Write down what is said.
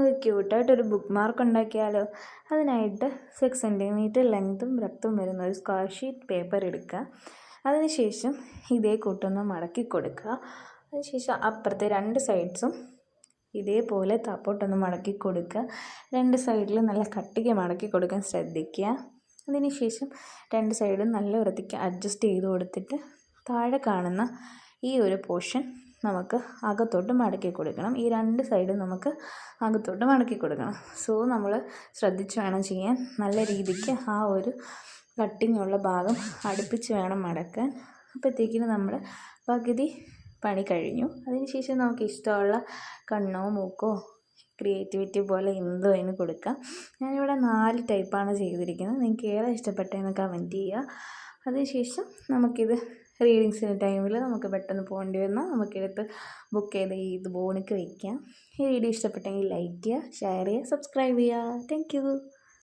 നമുക്ക് ക്യൂട്ടായിട്ടൊരു book mark ഉണ്ടാക്കിയാലോ? അതിനായിട്ട് 6 സെൻറ്റിമീറ്റർ ലെങ്ത്തും ബ്രെഡ്ത്തും വരുന്ന ഒരു സ്ക്വയർ ഷീറ്റ് പേപ്പർ എടുക്കുക. അതിനുശേഷം ഇതേ കൂട്ടൊന്ന് മടക്കി കൊടുക്കുക. അതിനുശേഷം അപ്പുറത്തെ 2 സൈഡ്സും ഇതേപോലെ താപ്പോട്ടൊന്ന് മടക്കി കൊടുക്കുക. 2 സൈഡിൽ നല്ല കട്ടിക്ക് മടക്കി കൊടുക്കാൻ ശ്രദ്ധിക്കുക. അതിനുശേഷം 2 സൈഡും നല്ല വൃത്തിക്ക് അഡ്ജസ്റ്റ് ചെയ്ത് കൊടുത്തിട്ട് താഴെ കാണുന്ന ഈ ഒരു പോർഷൻ നമുക്ക് അകത്തോട്ട് മടക്കി കൊടുക്കണം. ഈ 2 സൈഡും നമുക്ക് അകത്തോട്ട് മടക്കി കൊടുക്കണം. സോ നമ്മൾ ശ്രദ്ധിച്ച് വേണം ചെയ്യാൻ. നല്ല രീതിക്ക് ആ ഒരു കട്ടിങ്ങുള്ള ഭാഗം അടുപ്പിച്ച് വേണം മടക്കാൻ. അപ്പോഴത്തേക്കിന് നമ്മൾ പകുതി പണി കഴിഞ്ഞു. അതിനുശേഷം നമുക്ക് ഇഷ്ടമുള്ള കണ്ണോ മൂക്കോ ക്രിയേറ്റിവിറ്റി പോലെ എന്തോ അതിന് കൊടുക്കാം. ഞാനിവിടെ 4 ടൈപ്പാണ് ചെയ്തിരിക്കുന്നത്. നിങ്ങൾക്ക് ഏതാ ഇഷ്ടപ്പെട്ടതെന്ന് കമൻറ്റ് ചെയ്യുക. അതിനുശേഷം നമുക്കിത് റീഡിങ്സിൻ്റെ ടൈമിൽ നമുക്ക് പെട്ടെന്ന് പോകേണ്ടി വന്നാൽ നമുക്കെടുത്ത് ബുക്ക് ചെയ്ത് ബോണിക്ക് വയ്ക്കാം. ഈ വീഡിയോ ഇഷ്ടപ്പെട്ടെങ്കിൽ ലൈക്ക് ചെയ്യുക, ഷെയർ ചെയ്യുക, സബ്സ്ക്രൈബ് ചെയ്യുക. Thank you.